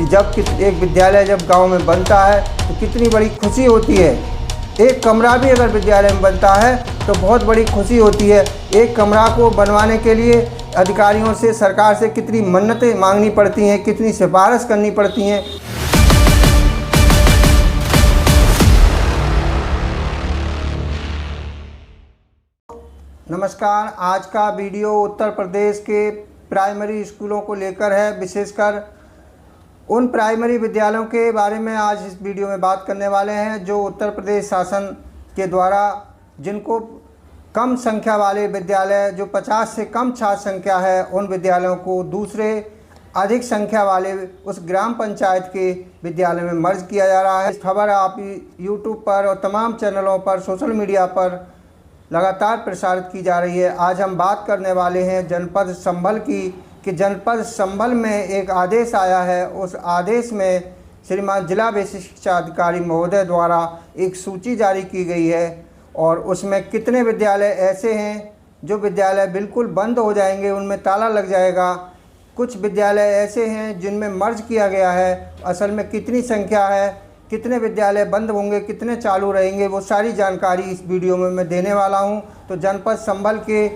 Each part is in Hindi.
कि जब एक विद्यालय जब गांव में बनता है तो कितनी बड़ी खुशी होती है। एक कमरा भी अगर विद्यालय में बनता है तो बहुत बड़ी खुशी होती है। एक कमरा को बनवाने के लिए अधिकारियों से, सरकार से कितनी मन्नतें मांगनी पड़ती हैं, कितनी सिफारिश करनी पड़ती हैं। नमस्कार, आज का वीडियो उत्तर प्रदेश के प्राइमरी स्कूलों को लेकर है। विशेषकर उन प्राइमरी विद्यालयों के बारे में आज इस वीडियो में बात करने वाले हैं जो उत्तर प्रदेश शासन के द्वारा, जिनको कम संख्या वाले विद्यालय, जो 50 से कम छात्र संख्या है, उन विद्यालयों को दूसरे अधिक संख्या वाले उस ग्राम पंचायत के विद्यालय में मर्ज किया जा रहा है। इस खबर आप यूट्यूब पर और तमाम चैनलों पर, सोशल मीडिया पर लगातार प्रसारित की जा रही है। आज हम बात करने वाले हैं जनपद संभल की, कि जनपद संभल में एक आदेश आया है। उस आदेश में श्रीमान जिला विशिष्ट शिक्षा अधिकारी महोदय द्वारा एक सूची जारी की गई है और उसमें कितने विद्यालय ऐसे हैं जो विद्यालय बिल्कुल बंद हो जाएंगे, उनमें ताला लग जाएगा। कुछ विद्यालय ऐसे हैं जिनमें मर्ज किया गया है। असल में कितनी संख्या है, कितने विद्यालय बंद होंगे, कितने चालू रहेंगे, वो सारी जानकारी इस वीडियो में मैं देने वाला हूं। तो जनपद संभल के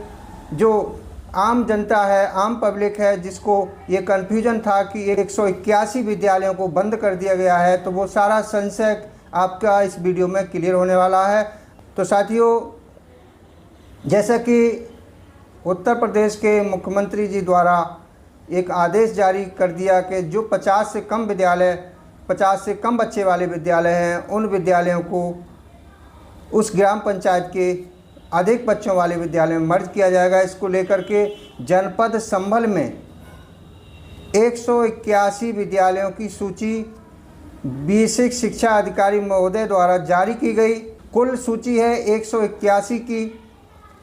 जो आम जनता है, आम पब्लिक है, जिसको ये कन्फ्यूजन था कि 181 विद्यालयों को बंद कर दिया गया है, तो वो सारा संशय आपका इस वीडियो में क्लियर होने वाला है। तो साथियों, जैसा कि उत्तर प्रदेश के मुख्यमंत्री जी द्वारा एक आदेश जारी कर दिया कि जो 50 से कम विद्यालय, 50 से कम बच्चे वाले विद्यालय हैं, उन विद्यालयों को उस ग्राम पंचायत के अधिक बच्चों वाले विद्यालय में मर्ज किया जाएगा। इसको लेकर के जनपद संभल में 181 विद्यालयों की सूची बेसिक शिक्षा अधिकारी महोदय द्वारा जारी की गई। कुल सूची है 181 की।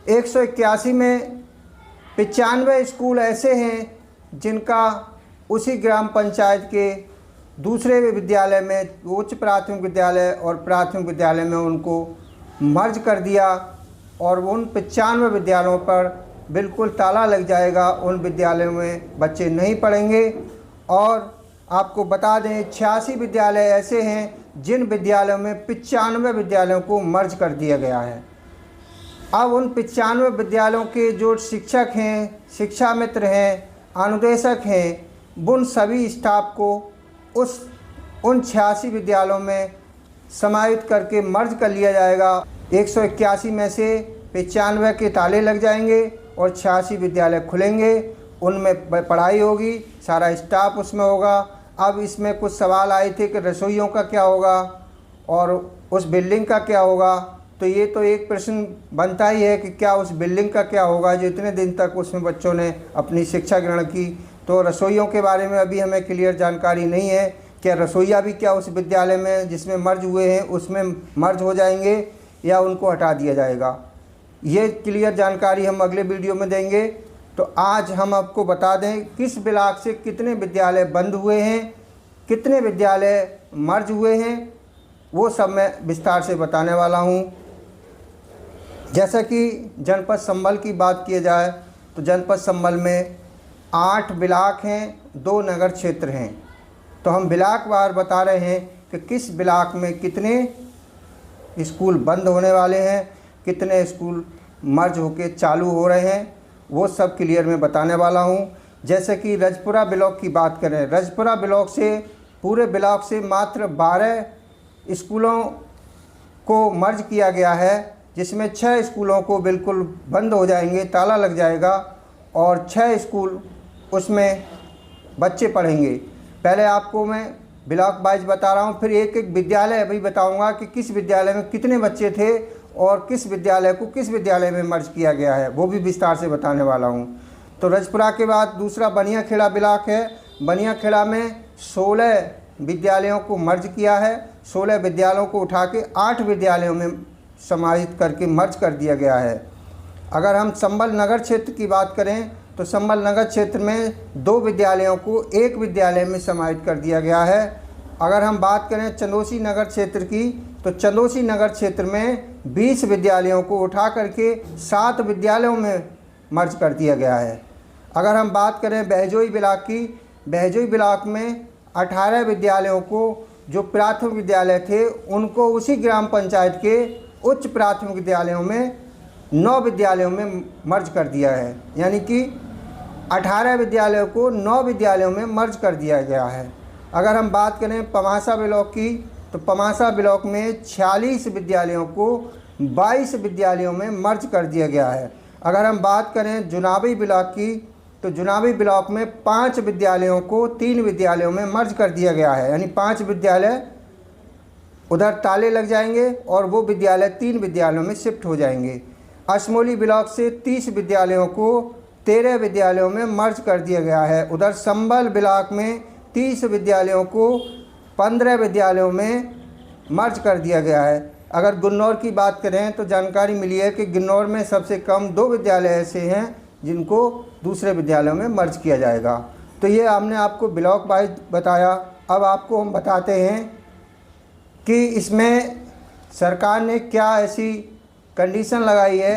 181 में 95 स्कूल ऐसे हैं जिनका उसी ग्राम पंचायत के दूसरे विद्यालय में, उच्च प्राथमिक विद्यालय और प्राथमिक विद्यालय में उनको मर्ज कर दिया और उन 95 विद्यालयों पर बिल्कुल ताला लग जाएगा। उन विद्यालयों में बच्चे नहीं पढ़ेंगे। और आपको बता दें, 86 विद्यालय ऐसे हैं जिन विद्यालयों में 95 विद्यालयों को मर्ज कर दिया गया है। अब उन 95 विद्यालयों के जो शिक्षक हैं, शिक्षा मित्र हैं, अनुदेशक हैं, उन सभी स्टाफ को उन 86 विद्यालयों में समाहित करके मर्ज कर लिया जाएगा। 181 में से 95 के ताले लग जाएंगे और 86 विद्यालय खुलेंगे। उनमें पढ़ाई होगी, सारा स्टाफ उसमें होगा। अब इसमें कुछ सवाल आए थे कि रसोइयों का क्या होगा और उस बिल्डिंग का क्या होगा। तो ये तो एक प्रश्न बनता ही है कि क्या उस बिल्डिंग का क्या होगा जो इतने दिन तक उसमें बच्चों ने अपनी शिक्षा ग्रहण की। तो रसोइयों के बारे में अभी हमें क्लियर जानकारी नहीं है। क्या रसोइया भी क्या उस विद्यालय में जिसमें मर्ज हुए हैं उसमें मर्ज हो जाएंगे या उनको हटा दिया जाएगा, ये क्लियर जानकारी हम अगले वीडियो में देंगे। तो आज हम आपको बता दें किस ब्लॉक से कितने विद्यालय बंद हुए हैं, कितने विद्यालय मर्ज हुए हैं, वो सब मैं विस्तार से बताने वाला हूं। जैसा कि जनपद संभल की बात किया जाए तो जनपद संभल में 8 ब्लॉक हैं, 2 नगर क्षेत्र हैं। तो हम ब्लॉक वार बता रहे हैं कि किस ब्लॉक में कितने स्कूल बंद होने वाले हैं, कितने स्कूल मर्ज होके चालू हो रहे हैं, वो सब क्लियर मैं बताने वाला हूं। जैसे कि रजपुरा ब्लॉक की बात करें, रजपुरा ब्लॉक से, पूरे ब्लॉक से मात्र 12 स्कूलों को मर्ज किया गया है, जिसमें 6 स्कूलों को बिल्कुल बंद हो जाएंगे, ताला लग जाएगा और 6 स्कूल उसमें बच्चे पढ़ेंगे। पहले आपको मैं ब्लॉक वाइज बता रहा हूँ, फिर एक एक विद्यालय अभी बताऊँगा कि किस विद्यालय में कितने बच्चे थे और किस विद्यालय को किस विद्यालय में मर्ज किया गया है, वो भी विस्तार से बताने वाला हूँ। तो रजपुरा के बाद दूसरा बनियाखेड़ा ब्लॉक है। बनियाखेड़ा में 16 विद्यालयों को मर्ज किया है। 16 विद्यालयों को उठा के 8 विद्यालयों में समाहित करके मर्ज कर दिया गया है। अगर हम संभल नगर क्षेत्र की बात करें तो संभल नगर क्षेत्र में 2 विद्यालयों को एक विद्यालय में समाहित कर दिया गया है। अगर हम बात करें चंदोसी नगर क्षेत्र की तो चंदोसी नगर क्षेत्र में 20 विद्यालयों को उठा करके 7 विद्यालयों में मर्ज कर दिया गया है। अगर हम बात करें बहजोई ब्लॉक की, बहजोई ब्लॉक में 18 विद्यालयों को जो प्राथमिक विद्यालय थे उनको उसी ग्राम पंचायत के उच्च प्राथमिक विद्यालयों में 9 विद्यालयों में मर्ज कर दिया है। यानी कि 18 विद्यालयों को 9 विद्यालयों में मर्ज कर दिया गया है। अगर हम बात करें पमासा ब्लॉक की, तो पमासा ब्लॉक में 46 विद्यालयों को 22 विद्यालयों में मर्ज कर दिया गया है। अगर हम बात करें जुनाबी ब्लॉक की, तो जुनाबी ब्लॉक में 5 विद्यालयों को 3 विद्यालयों में मर्ज कर दिया गया है। यानी 5 विद्यालय उधर ताले लग जाएंगे और वो विद्यालय 3 विद्यालयों में शिफ्ट हो जाएंगे। अशमोली ब्लॉक से 30 विद्यालयों को 13 विद्यालयों में मर्ज कर दिया गया है। उधर संबल ब्लॉक में 30 विद्यालयों को 15 विद्यालयों में मर्ज कर दिया गया है। अगर गुन्नौर की बात करें तो जानकारी मिली है कि गुन्नौर में सबसे कम 2 विद्यालय ऐसे हैं जिनको दूसरे विद्यालयों में मर्ज किया जाएगा। तो ये हमने आपको ब्लॉक वाइज बताया। अब आपको हम बताते हैं कि इसमें सरकार ने क्या ऐसी कंडीशन लगाई है,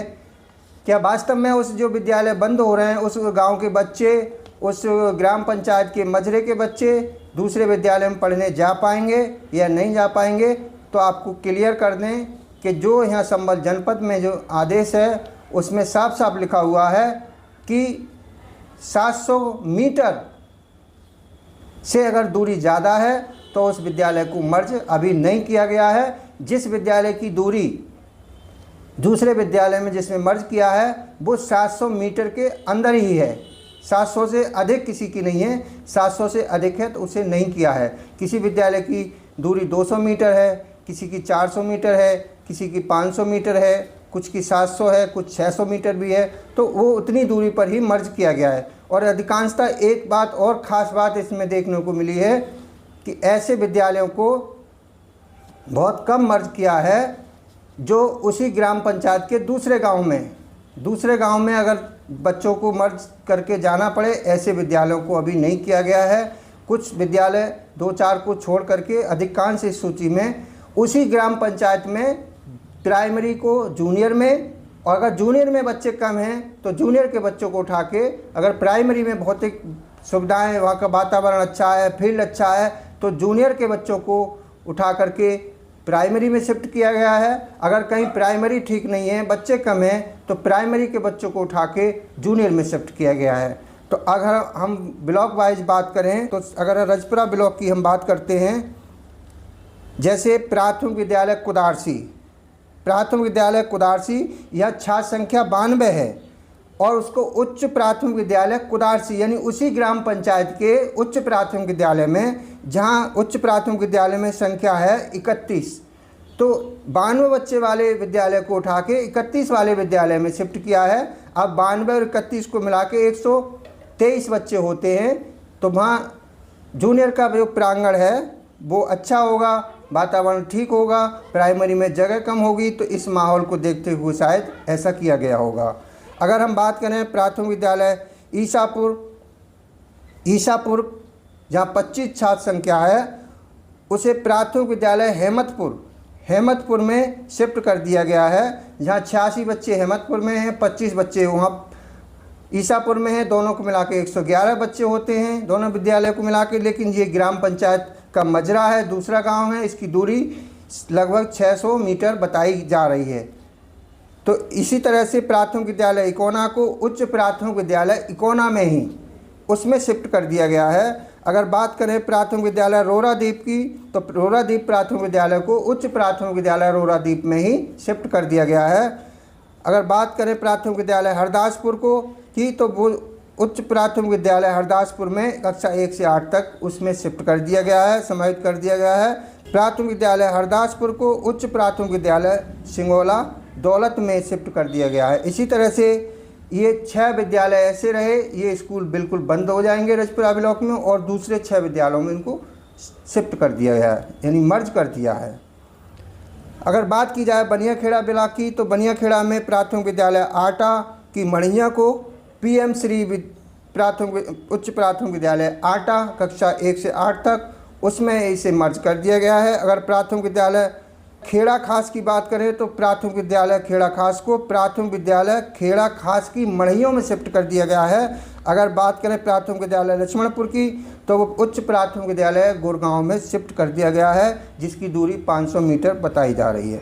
क्या वास्तव में उस जो विद्यालय बंद हो रहे हैं उस गांव के बच्चे, उस ग्राम पंचायत के मजरे के बच्चे दूसरे विद्यालय में पढ़ने जा पाएंगे या नहीं जा पाएंगे। तो आपको क्लियर कर दें कि जो यहाँ संबल जनपद में जो आदेश है उसमें साफ साफ लिखा हुआ है कि 700 मीटर से अगर दूरी ज़्यादा है तो उस विद्यालय को मर्ज अभी नहीं किया गया है। जिस विद्यालय की दूरी दूसरे विद्यालय में जिसमें मर्ज किया है वो 700 मीटर के अंदर ही है, 700 से अधिक किसी की नहीं है। 700 से अधिक है तो उसे नहीं किया है। किसी विद्यालय की दूरी 200 मीटर है, किसी की 400 मीटर है, किसी की 500 मीटर है, कुछ की 700 है, कुछ 600 मीटर भी है, तो वो उतनी दूरी पर ही मर्ज किया गया है। और अधिकांशतः एक बात और ख़ास बात इसमें देखने को मिली है कि ऐसे विद्यालयों को बहुत कम मर्ज किया है जो उसी ग्राम पंचायत के दूसरे गांव में अगर बच्चों को मर्ज करके जाना पड़े, ऐसे विद्यालयों को अभी नहीं किया गया है। कुछ विद्यालय 2-4 को छोड़ करके अधिकांश इस सूची में उसी ग्राम पंचायत में प्राइमरी को जूनियर में, और अगर जूनियर में बच्चे कम हैं तो जूनियर के बच्चों को उठा के, अगर प्राइमरी में भौतिक सुविधाएं, वहाँ का वातावरण अच्छा है, फील्ड अच्छा है, तो जूनियर के बच्चों को उठा करके प्राइमरी में शिफ्ट किया गया है। अगर कहीं प्राइमरी ठीक नहीं है, बच्चे कम हैं, तो प्राइमरी के बच्चों को उठा के जूनियर में शिफ्ट किया गया है। तो अगर हम ब्लॉक वाइज बात करें तो अगर रजपुरा ब्लॉक की हम बात करते हैं, जैसे प्राथमिक विद्यालय कुदारसी यह छात्र संख्या 92 है और उसको उच्च प्राथमिक विद्यालय कुदारसी यानी उसी ग्राम पंचायत के उच्च प्राथमिक विद्यालय में, जहां उच्च प्राथमिक विद्यालय में संख्या है 31, तो 92 बच्चे वाले विद्यालय को उठा के 31 वाले विद्यालय में शिफ्ट किया है। अब 92 और 31 को मिला के 123 बच्चे होते हैं। तो वहाँ जूनियर का जो प्रांगण है वो अच्छा होगा, वातावरण ठीक होगा, प्राइमरी में जगह कम होगी, तो इस माहौल को देखते हुए शायद ऐसा किया गया होगा। अगर हम बात करें प्राथमिक विद्यालय ईसापुर जहाँ 25 छात्र संख्या है, उसे प्राथमिक विद्यालय हेमतपुर में शिफ्ट कर दिया गया है। जहाँ 86 बच्चे हेमतपुर में हैं, 25 बच्चे वहाँ ईसापुर में हैं। दोनों को मिला के 111 बच्चे होते हैं दोनों विद्यालय को मिला के। लेकिन ये ग्राम पंचायत का मजरा है, दूसरा गांव है, इसकी दूरी लगभग 600 मीटर बताई जा रही है। तो इसी तरह से प्राथमिक विद्यालय इकोना को उच्च प्राथमिक विद्यालय इकोना में ही उसमें शिफ्ट कर दिया गया है। अगर बात करें प्राथमिक विद्यालय रोरादीप की, तो रोरादीप प्राथमिक विद्यालय को उच्च प्राथमिक विद्यालय रोरादीप में ही शिफ्ट कर दिया गया है। अगर बात करें प्राथमिक विद्यालय हरदासपुर को की, तो वो उच्च प्राथमिक विद्यालय हरदासपुर में कक्षा 1 से 8 तक उसमें शिफ्ट कर दिया गया है, समाहित कर दिया गया है। प्राथमिक विद्यालय हरदासपुर को उच्च प्राथमिक विद्यालय सिंगोला दौलत में शिफ्ट कर दिया गया है। इसी तरह से ये 6 विद्यालय ऐसे रहे, ये स्कूल बिल्कुल बंद हो जाएंगे रजपुरा ब्लॉक में, और दूसरे 6 विद्यालयों में इनको शिफ्ट कर दिया गया है, यानी मर्ज कर दिया है। अगर बात की जाए बनियाखेड़ा ब्लॉक की, तो बनियाखेड़ा में प्राथमिक विद्यालय आटा की मणिया को PM श्री उच्च प्राथमिक विद्यालय आटा कक्षा 1 से 8 तक उसमें इसे मर्ज कर दिया गया है। अगर प्राथमिक विद्यालय खेड़ा खास की बात करें तो प्राथमिक विद्यालय खेड़ा खास को प्राथमिक विद्यालय खेड़ा खास की मढ़ियों में शिफ्ट कर दिया गया है। अगर बात करें प्राथमिक विद्यालय लक्ष्मणपुर की तो वो उच्च प्राथमिक विद्यालय गुड़गांव में शिफ्ट कर दिया गया है, जिसकी दूरी 500 मीटर बताई जा रही है।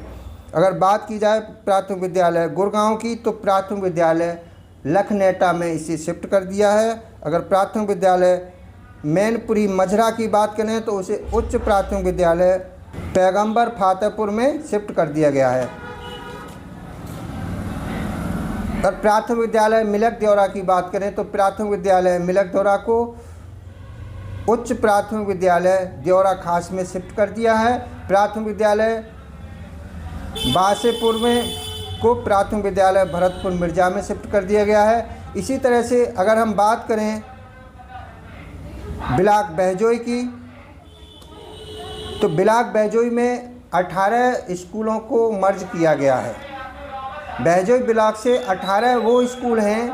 अगर बात की जाए प्राथमिक विद्यालय गुड़गांव की तो प्राथमिक विद्यालय लखनेटा में इसे शिफ्ट कर दिया है। अगर प्राथमिक विद्यालय मैनपुरी मझरा की बात करें तो उसे उच्च प्राथमिक विद्यालय पैगंबर फातेपुर में शिफ्ट कर दिया गया है। और प्राथमिक विद्यालय मिलक देवरा की बात करें तो प्राथमिक विद्यालय मिलक देवरा को उच्च प्राथमिक विद्यालय देवरा खास में शिफ्ट कर दिया है। प्राथमिक विद्यालय बासेपुर में को प्राथमिक विद्यालय भरतपुर मिर्जा में शिफ्ट कर दिया गया है। इसी तरह से अगर हम बात करें ब्लॉक बहजोई की तो ब्लॉक बहजोई में 18 स्कूलों को मर्ज किया गया है। बहजोई ब्लॉक से 18 वो स्कूल हैं,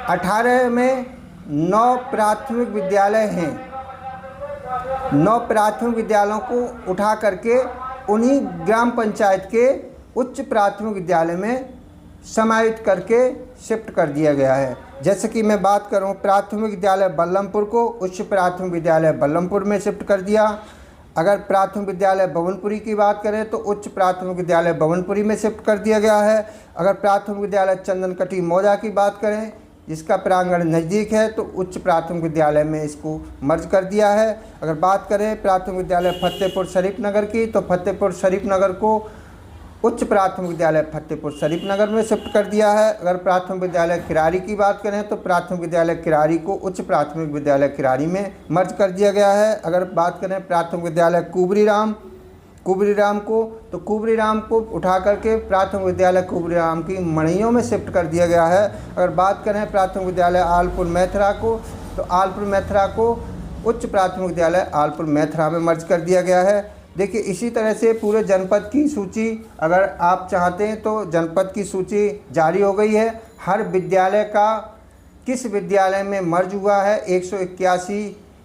18 में 9 प्राथमिक विद्यालय हैं। 9 प्राथमिक विद्यालयों को उठा करके उन्हीं ग्राम पंचायत के उच्च प्राथमिक विद्यालय में समाहित करके शिफ्ट कर दिया गया है। जैसे कि मैं बात करूं प्राथमिक विद्यालय बल्लमपुर को उच्च प्राथमिक विद्यालय बल्लमपुर में शिफ्ट कर दिया। अगर प्राथमिक विद्यालय भवनपुरी की बात करें तो उच्च प्राथमिक विद्यालय भवनपुरी में शिफ्ट कर दिया गया है। अगर प्राथमिक विद्यालय चंदनकटी मौजा की बात करें जिसका प्रांगण नज़दीक है तो उच्च प्राथमिक विद्यालय में इसको मर्ज कर दिया है। अगर बात करें प्राथमिक विद्यालय फतेहपुर शरीफ नगर की तो फतेहपुर शरीफ नगर को उच्च प्राथमिक विद्यालय फतेहपुर शरीफ नगर में शिफ्ट कर दिया है। अगर प्राथमिक विद्यालय किरारी की बात करें तो प्राथमिक विद्यालय किरारी को उच्च प्राथमिक विद्यालय किरारी में मर्ज कर दिया गया है। अगर बात करें प्राथमिक विद्यालय कुबरीराम को तो कुबरीराम को उठा करके प्राथमिक विद्यालय कुबरीराम की मढ़ियों में शिफ्ट कर दिया गया है। अगर बात करें प्राथमिक विद्यालय आलपुर मैथरा को तो आलपुर मैथरा को उच्च प्राथमिक विद्यालय आलपुर मैथरा में मर्ज कर दिया गया है। देखिए इसी तरह से पूरे जनपद की सूची अगर आप चाहते हैं तो जनपद की सूची जारी हो गई है। हर विद्यालय का किस विद्यालय में मर्ज हुआ है 181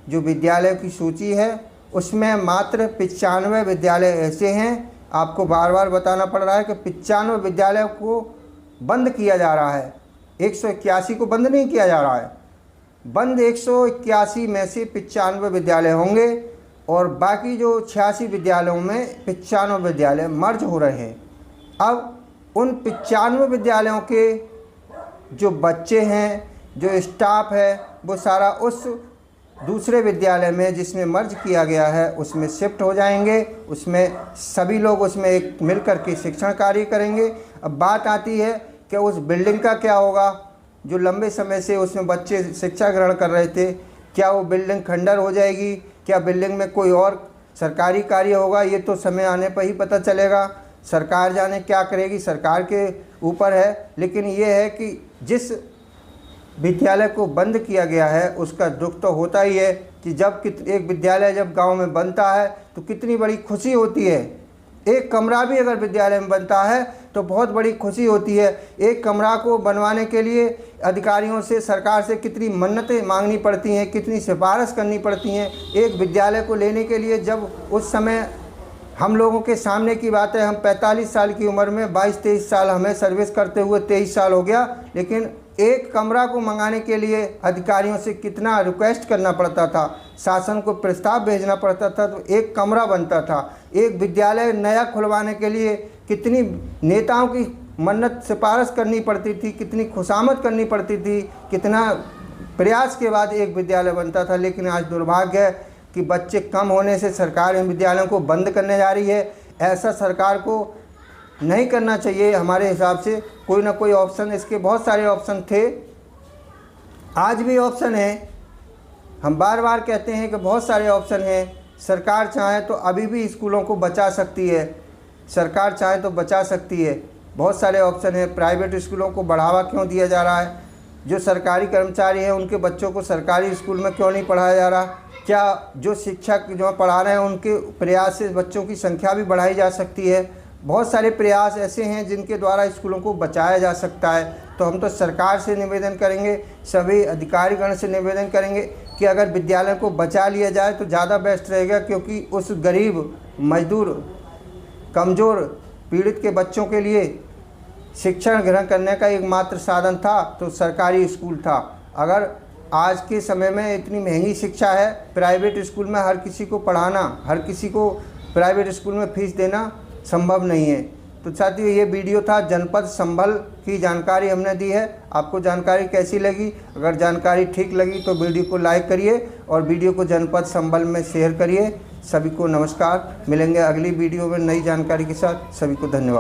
जो विद्यालय की सूची है उसमें मात्र 95 विद्यालय ऐसे हैं, आपको बार बार बताना पड़ रहा है कि 95 विद्यालय को बंद किया जा रहा है, 181 को बंद नहीं किया जा रहा है। बंद 181 में से 95 विद्यालय होंगे और बाकी जो 86 विद्यालयों में 95 विद्यालय मर्ज हो रहे हैं। अब उन 95 विद्यालयों के जो बच्चे हैं, जो स्टाफ है, वो सारा उस दूसरे विद्यालय में जिसमें मर्ज किया गया है उसमें शिफ्ट हो जाएंगे। उसमें सभी लोग उसमें एक मिलकर के शिक्षण कार्य करेंगे। अब बात आती है कि उस बिल्डिंग का क्या होगा जो लंबे समय से उसमें बच्चे शिक्षा ग्रहण कर रहे थे, क्या वो बिल्डिंग खंडर हो जाएगी, क्या बिल्डिंग में कोई और सरकारी कार्य होगा, ये तो समय आने पर ही पता चलेगा। सरकार जाने क्या करेगी, सरकार के ऊपर है। लेकिन ये है कि जिस विद्यालय को बंद किया गया है उसका दुख तो होता ही है कि जब एक विद्यालय जब गांव में बनता है तो कितनी बड़ी खुशी होती है। एक कमरा भी अगर विद्यालय में बनता है तो बहुत बड़ी खुशी होती है। एक कमरा को बनवाने के लिए अधिकारियों से, सरकार से कितनी मन्नतें मांगनी पड़ती हैं, कितनी सिफारिश करनी पड़ती हैं। एक विद्यालय को लेने के लिए जब उस समय हम लोगों के सामने की बात है, हम 45 साल की उम्र में 22-23 साल हमें सर्विस करते हुए 23 साल हो गया, लेकिन एक कमरा को मंगाने के लिए अधिकारियों से कितना रिक्वेस्ट करना पड़ता था, शासन को प्रस्ताव भेजना पड़ता था तो एक कमरा बनता था। एक विद्यालय नया खुलवाने के लिए कितनी नेताओं की मन्नत सिफारिश करनी पड़ती थी, कितनी खुशामद करनी पड़ती थी, कितना प्रयास के बाद एक विद्यालय बनता था। लेकिन आज दुर्भाग्य है कि बच्चे कम होने से सरकार इन विद्यालयों को बंद करने जा रही है। ऐसा सरकार को नहीं करना चाहिए। हमारे हिसाब से कोई ना कोई ऑप्शन, इसके बहुत सारे ऑप्शन थे, आज भी ऑप्शन है। हम बार बार कहते हैं कि बहुत सारे ऑप्शन हैं। सरकार चाहे तो अभी भी स्कूलों को बचा सकती है, सरकार चाहे तो बचा सकती है। बहुत सारे ऑप्शन हैं। प्राइवेट स्कूलों को बढ़ावा क्यों दिया जा रहा है? जो सरकारी कर्मचारी हैं उनके बच्चों को सरकारी स्कूल में क्यों नहीं पढ़ाया जा रहा? क्या जो शिक्षक जो पढ़ा रहे हैं उनके प्रयास से बच्चों की संख्या भी बढ़ाई जा सकती है? बहुत सारे प्रयास ऐसे हैं जिनके द्वारा स्कूलों को बचाया जा सकता है। तो हम तो सरकार से निवेदन करेंगे, सभी अधिकारीगण से निवेदन करेंगे कि अगर विद्यालय को बचा लिया जाए तो ज़्यादा बेस्ट रहेगा, क्योंकि उस गरीब मजदूर कमज़ोर पीड़ित के बच्चों के लिए शिक्षण ग्रहण करने का एकमात्र साधन था तो सरकारी स्कूल था। अगर आज के समय में इतनी महंगी शिक्षा है, प्राइवेट स्कूल में हर किसी को पढ़ाना, हर किसी को प्राइवेट स्कूल में फीस देना संभव नहीं है। तो साथियों, ये वीडियो था जनपद संभल की जानकारी हमने दी है। आपको जानकारी कैसी लगी? अगर जानकारी ठीक लगी तो वीडियो को लाइक करिए और वीडियो को जनपद संभल में शेयर करिए। सभी को नमस्कार। मिलेंगे अगली वीडियो में नई जानकारी के साथ। सभी को धन्यवाद।